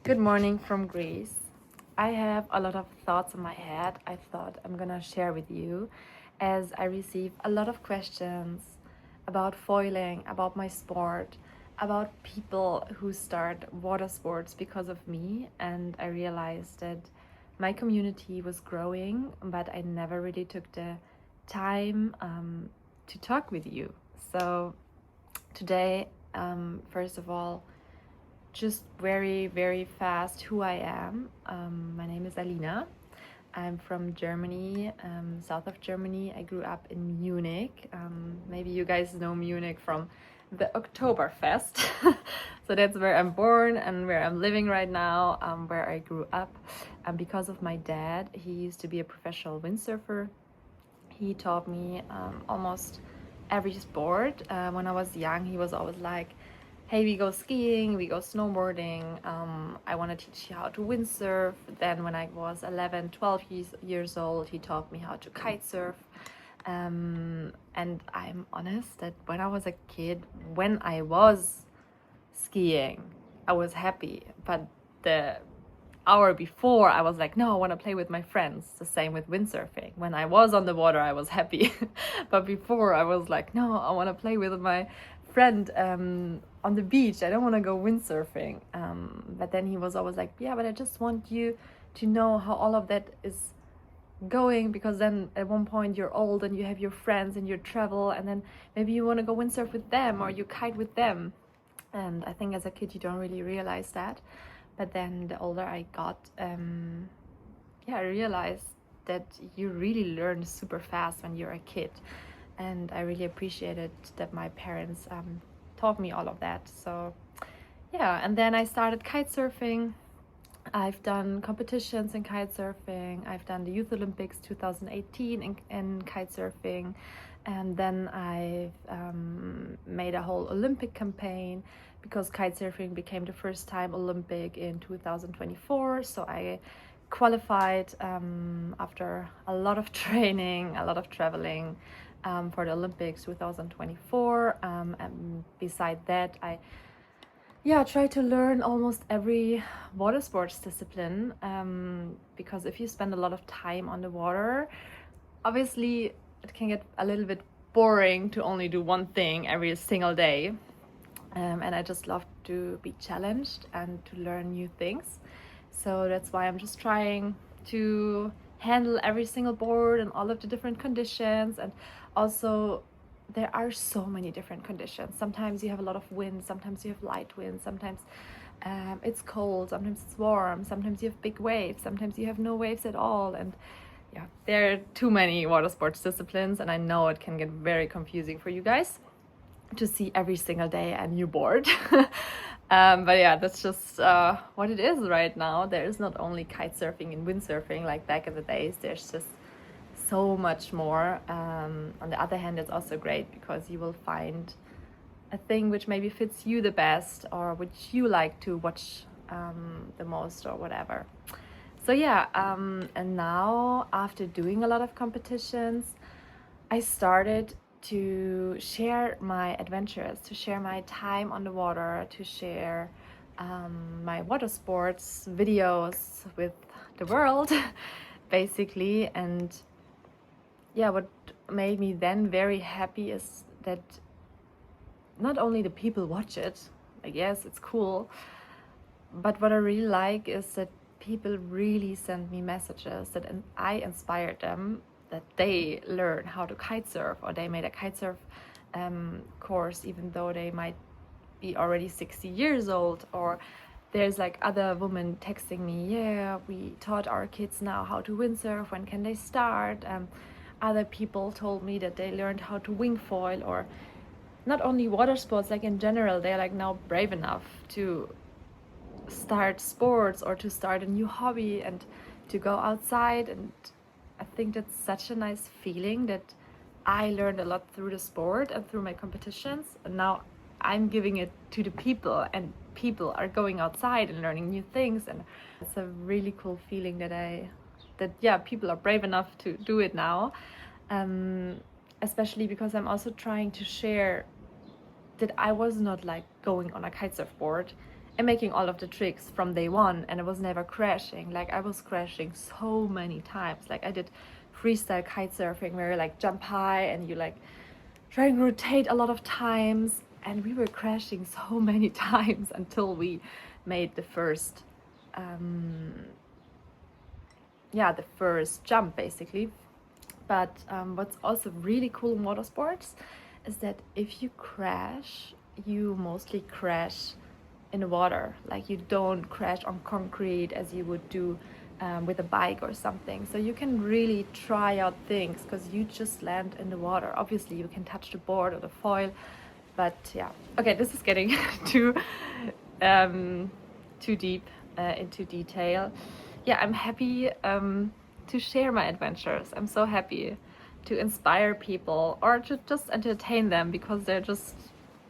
Good morning from Greece. I have a lot of thoughts in my head I thought I'm gonna share with you as I receive a lot of questions about foiling, about my sport, about people who start water sports because of me. And I realized that my community was growing, but I never really took the time to talk with you. So today, first of all, just very fast who I am. My name is Alina. I'm from Germany, south of Germany. I grew up in Munich. Maybe you guys know Munich from the Oktoberfest. So that's where I'm born and where I'm living right now, where I grew up. Because of my dad, he used to be a professional windsurfer. He taught me almost every sport. When I was young, he was always like, hey, we go skiing, we go snowboarding, I want to teach you how to windsurf. Then when I was 11, 12 years old, he taught me how to kite surf. And I'm honest that when I was a kid, when I was skiing, I was happy. But the hour before, I was like, no, I want to play with my friends. The same with windsurfing. When I was on the water, I was happy. But before, I was like, no, I want to play with my friend on the beach. I don't want to go windsurfing. But then he was always like, yeah, but I just want you to know how all of that is going, because then at one point you're old and you have your friends and you travel, and then maybe you want to go windsurf with them or you kite with them. And I think as a kid you don't really realize that. But then the older I got, I realized that you really learn super fast when you're a kid. And I really appreciated that my parents taught me all of that. So yeah, and then I started kite surfing. I've done competitions in kite surfing. I've done the Youth Olympics 2018 in kite surfing. And then I've made a whole Olympic campaign, because kite surfing became the first time Olympic in 2024. So I qualified after a lot of training, a lot of traveling for the Olympics 2024. And beside that, I try to learn almost every water sports discipline, because if you spend a lot of time on the water, obviously it can get a little bit boring to only do one thing every single day. And I just love to be challenged and to learn new things. So that's why I'm just trying to handle every single board and all of the different conditions. And also, there are so many different conditions. Sometimes you have a lot of wind, sometimes you have light wind, sometimes it's cold, sometimes it's warm, sometimes you have big waves, sometimes you have no waves at all. And yeah, there are too many water sports disciplines, and I know it can get very confusing for you guys to see every single day a new board. But yeah, that's just what it is right now. There is not only kite surfing and windsurfing like back in the days. There's just so much more. On the other hand, it's also great because you will find a thing which maybe fits you the best, or which you like to watch the most, or whatever. So yeah, and now after doing a lot of competitions, I started to share my adventures, to share my time on the water, to share my water sports videos with the world, basically. And yeah, what made me then very happy is that not only the people watch it, I guess it's cool, but what I really like is that people really send me messages that I inspired them, that they learn how to kite surf, or they made a kite surf course, even though they might be already 60 years old. Or there's like other women texting me, yeah, we taught our kids now how to windsurf, when can they start? Other people told me that they learned how to wing foil, or not only water sports, like in general, they're like now brave enough to start sports or to start a new hobby and to go outside. And I think that's such a nice feeling that I learned a lot through the sport and through my competitions, and now I'm giving it to the people, and people are going outside and learning new things. And it's a really cool feeling that people are brave enough to do it now, especially because I'm also trying to share that I was not like going on a kite surfboard and making all of the tricks from day one, and I was never crashing. Like I was crashing so many times. Like I did freestyle kite surfing where you like jump high and you like try and rotate a lot of times, and we were crashing so many times until we made the first the first jump basically. But what's also really cool in watersports is that if you crash, you mostly crash in the water. Like you don't crash on concrete as you would do with a bike or something. So you can really try out things because you just land in the water. Obviously you can touch the board or the foil, but yeah. Okay, this is getting too deep into detail. Yeah, I'm happy to share my adventures. I'm so happy to inspire people or to just entertain them, because they're just,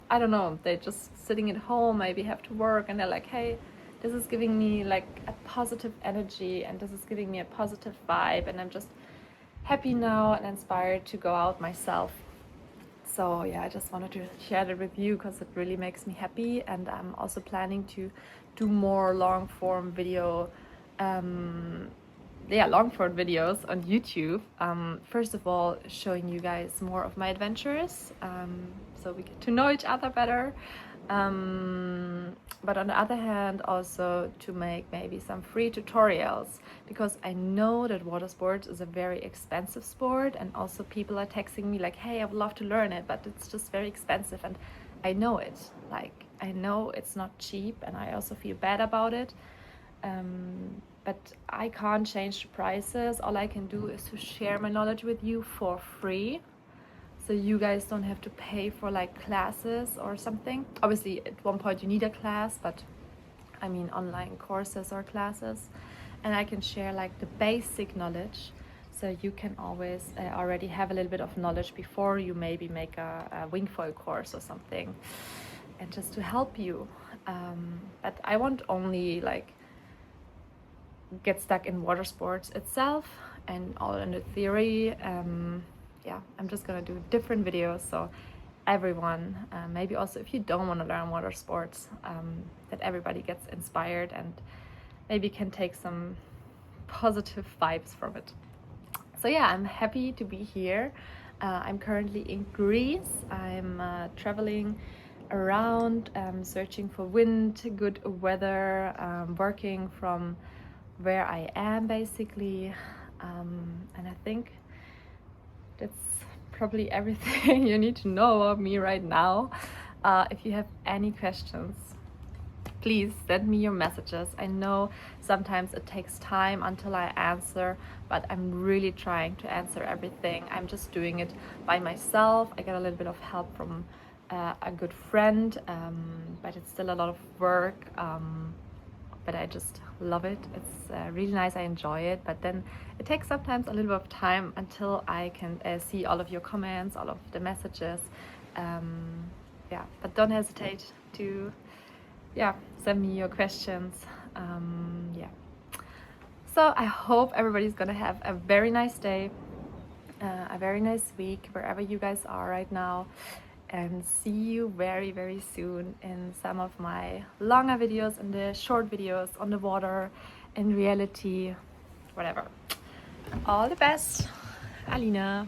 I don't know, they're just sitting at home, maybe have to work, and they're like, hey, this is giving me like a positive energy and this is giving me a positive vibe, and I'm just happy now and inspired to go out myself. So yeah, I just wanted to share that with you because it really makes me happy, and I'm also planning to do more long form videos on YouTube. First of all, showing you guys more of my adventures, so we get to know each other better. But on the other hand, also to make maybe some free tutorials, because I know that water sports is a very expensive sport, and also people are texting me like, hey, I would love to learn it, but it's just very expensive, and I know it. Like, I know it's not cheap, and I also feel bad about it. But I can't change the prices. All I can do is to share my knowledge with you for free, so you guys don't have to pay for like classes or something. Obviously at one point you need a class, but I mean online courses or classes, and I can share like the basic knowledge, so you can always already have a little bit of knowledge before you maybe make a wing foil course or something, and just to help you. But I won't only like get stuck in water sports itself and all in the theory. Yeah, I'm just gonna do different videos, so everyone, maybe also if you don't want to learn water sports, that everybody gets inspired and maybe can take some positive vibes from it. So yeah, I'm happy to be here. I'm currently in Greece. I'm traveling around, searching for wind, good weather, working from where I am basically, and I think that's probably everything you need to know about me right now. If you have any questions, please send me your messages. I know sometimes it takes time until I answer, but I'm really trying to answer everything. I'm just doing it by myself. I get a little bit of help from a good friend, but it's still a lot of work. But I just love it. It's really nice. I enjoy it, but then it takes sometimes a little bit of time until I can see all of your comments, all of the messages. Yeah, but don't hesitate to send me your questions. Yeah, so I hope everybody's gonna have a very nice day, a very nice week wherever you guys are right now, and see you very, very soon in some of my longer videos and the short videos on the water, in reality, whatever. All the best, Alina.